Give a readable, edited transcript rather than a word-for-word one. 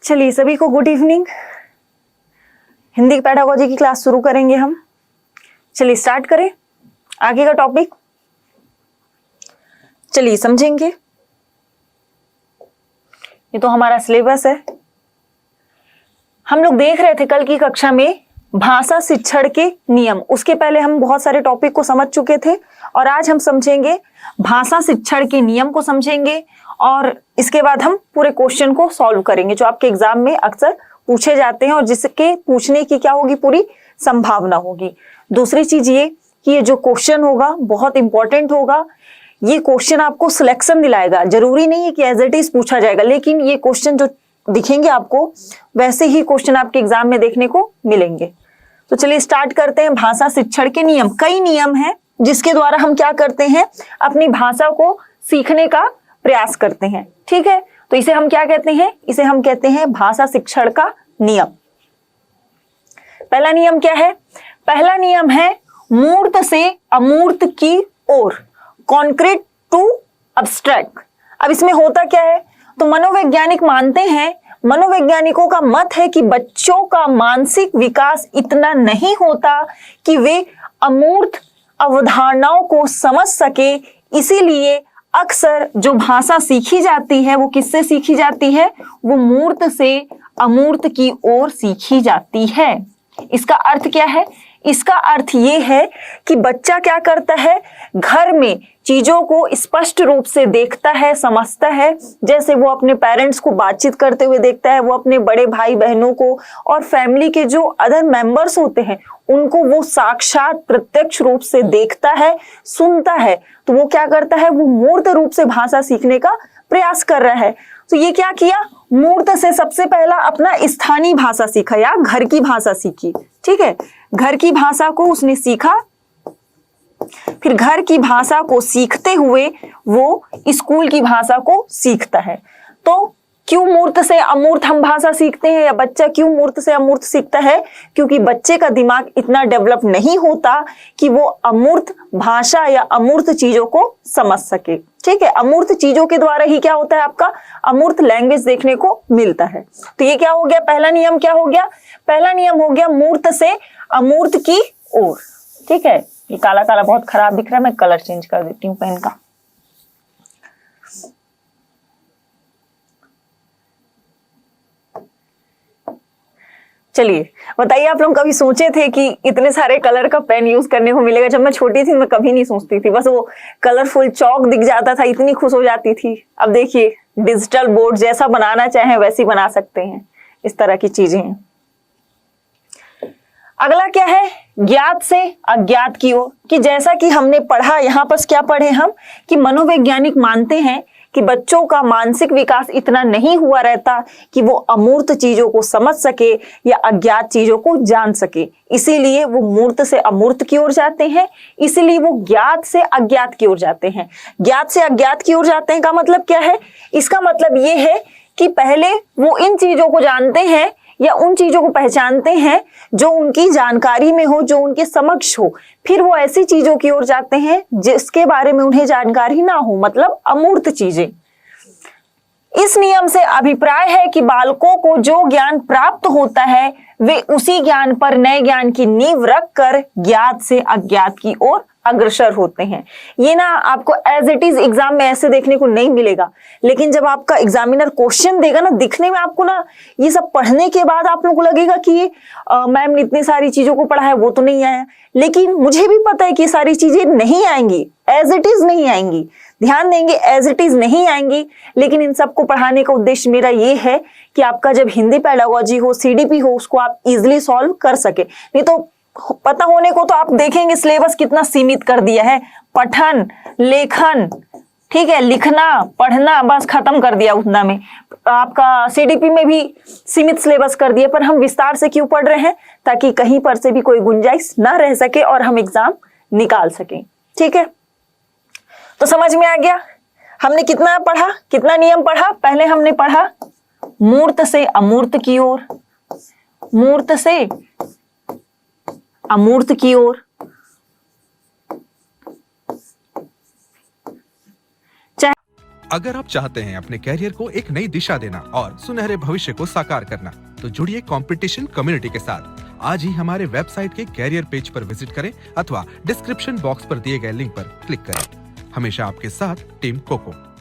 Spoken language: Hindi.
चलिए सभी को गुड इवनिंग। हिंदी पेडागोजी की क्लास शुरू करेंगे हम। चलिए स्टार्ट करें आगे का टॉपिक। चलिए समझेंगे। ये तो हमारा सिलेबस है। हम लोग देख रहे थे कल की कक्षा में भाषा शिक्षण के नियम। उसके पहले हम बहुत सारे टॉपिक को समझ चुके थे और आज हम समझेंगे भाषा शिक्षण के नियम को समझेंगे और इसके बाद हम पूरे क्वेश्चन को सॉल्व करेंगे जो आपके एग्जाम में अक्सर पूछे जाते हैं और जिसके पूछने की क्या होगी, पूरी संभावना होगी। दूसरी चीज ये कि ये जो क्वेश्चन होगा बहुत इंपॉर्टेंट होगा। ये क्वेश्चन आपको सिलेक्शन दिलाएगा। जरूरी नहीं है कि एज इट इज पूछा जाएगा, लेकिन ये क्वेश्चन जो दिखेंगे आपको वैसे ही क्वेश्चन आपके एग्जाम में देखने को मिलेंगे। तो चलिए स्टार्ट करते हैं। भाषा शिक्षण के नियम, कई नियम हैं जिसके द्वारा हम क्या करते हैं, अपनी भाषा को सीखने का प्रयास करते हैं। ठीक है, तो इसे हम क्या कहते हैं, इसे हम कहते हैं भाषा शिक्षण का नियम। पहला नियम क्या है? पहला नियम है मूर्त से अमूर्त की ओर, कॉन्क्रीट टू अब्स्ट्रैक्ट। अब इसमें होता क्या है, तो मनोवैज्ञानिक मानते हैं, मनोवैज्ञानिकों का मत है कि बच्चों का मानसिक विकास इतना नहीं होता कि वे अमूर्त अवधारणाओं को समझ सके। इसीलिए अक्सर जो भाषा सीखी जाती है वो किससे सीखी जाती है, वो मूर्त से अमूर्त की ओर सीखी जाती है। इसका अर्थ क्या है? इसका अर्थ ये है कि बच्चा क्या करता है, घर में चीजों को स्पष्ट रूप से देखता है, समझता है। जैसे वो अपने पेरेंट्स को बातचीत करते हुए देखता है, वो अपने बड़े भाई बहनों को और फैमिली के जो अदर मेंबर्स होते हैं उनको वो साक्षात प्रत्यक्ष रूप से देखता है, सुनता है। तो वो क्या करता है, वो मूर्त रूप से भाषा सीखने का प्रयास कर रहा है। तो ये क्या किया, मूर्त से सबसे पहला अपना स्थानीय भाषा सीखा या घर की भाषा सीखी। ठीक है, घर की भाषा को उसने सीखा। फिर घर की भाषा को सीखते हुए वो स्कूल की भाषा को सीखता है। तो क्यों मूर्त से अमूर्त हम भाषा सीखते हैं, या बच्चा क्यों मूर्त से अमूर्त सीखता है? क्योंकि बच्चे का दिमाग इतना डेवलप नहीं होता कि वो अमूर्त भाषा या अमूर्त चीजों को समझ सके। ठीक है, अमूर्त चीजों के द्वारा ही क्या होता है, आपका अमूर्त लैंग्वेज देखने को मिलता है। तो ये क्या हो गया, पहला नियम क्या हो गया? पहला नियम हो गया मूर्त से अमूर्त की ओर। ठीक है, ये काला काला बहुत खराब दिख रहा है, मैं कलर चेंज कर देती हूँ पेन का। चलिए बताइए, आप लोग कभी सोचे थे कि इतने सारे कलर का पेन यूज करने को मिलेगा? जब मैं छोटी थी मैं कभी नहीं सोचती थी, बस वो कलरफुल चौक दिख जाता था, इतनी खुश हो जाती थी। अब देखिए डिजिटल बोर्ड जैसा बनाना चाहें वैसी बना सकते हैं, इस तरह की चीजें हैं। अगला क्या है, ज्ञात से अज्ञात की ओर। कि जैसा कि हमने पढ़ा, यहाँ पर क्या पढ़े हम, कि मनोवैज्ञानिक मानते हैं कि बच्चों का मानसिक विकास इतना नहीं हुआ रहता कि वो अमूर्त चीजों को समझ सके या अज्ञात चीजों को जान सके। इसीलिए वो मूर्त से अमूर्त की ओर जाते हैं, इसीलिए वो ज्ञात से अज्ञात की ओर जाते हैं। ज्ञात से अज्ञात की ओर जाते हैं का मतलब क्या है? इसका मतलब ये है कि पहले वो इन चीजों को जानते हैं या उन चीजों को पहचानते हैं जो उनकी जानकारी में हो, जो उनके समक्ष हो। फिर वो ऐसी चीजों की ओर जाते हैं जिसके बारे में उन्हें जानकारी ना हो, मतलब अमूर्त चीजें। इस नियम से अभिप्राय है कि बालकों को जो ज्ञान प्राप्त होता है वे उसी ज्ञान पर नए ज्ञान की नींव रखकर ज्ञात से अज्ञात की ओर अग्रसर होते हैं। ये ना आपको एज इट इज एग्जाम में ऐसे देखने को नहीं मिलेगा, लेकिन जब आपका एग्जामिनर क्वेश्चन देगा ना, दिखने में आपको ना ये सब पढ़ने के बाद आप लोगों को लगेगा कि ये मैम ने इतनी सारी चीजों को पढ़ा है वो तो नहीं आया। लेकिन मुझे भी पता है कि सारी चीजें नहीं आएंगी, एज इट इज नहीं आएंगी। ध्यान देंगे, एज इट इज नहीं आएंगी, लेकिन इन सबको पढ़ाने का उद्देश्य मेरा ये है कि आपका जब हिंदी पेडागोजी हो, सीडीपी हो, उसको आप इजिली सॉल्व कर सके। नहीं तो पता होने को तो आप देखेंगे सिलेबस कितना सीमित कर दिया है, पठन लेखन, ठीक है, लिखना पढ़ना बस खत्म कर दिया उतना में। आपका सीडीपी में भी सीमित सिलेबस कर दिया, पर हम विस्तार से क्यों पढ़ रहे हैं? ताकि कहीं पर से भी कोई गुंजाइश ना रह सके और हम एग्जाम निकाल सकें। ठीक है, तो समझ में आ गया हमने कितना पढ़ा, कितना नियम पढ़ा? पहले हमने पढ़ा मूर्त से अमूर्त की ओर, मूर्त से अमूर्त की ओर। अगर आप चाहते हैं अपने कैरियर को एक नई दिशा देना और सुनहरे भविष्य को साकार करना, तो जुड़िए कंपटीशन कम्युनिटी के साथ। आज ही हमारे वेबसाइट के कैरियर पेज पर विजिट करें अथवा डिस्क्रिप्शन बॉक्स पर दिए गए लिंक पर क्लिक करें। हमेशा आपके साथ टीम कोको।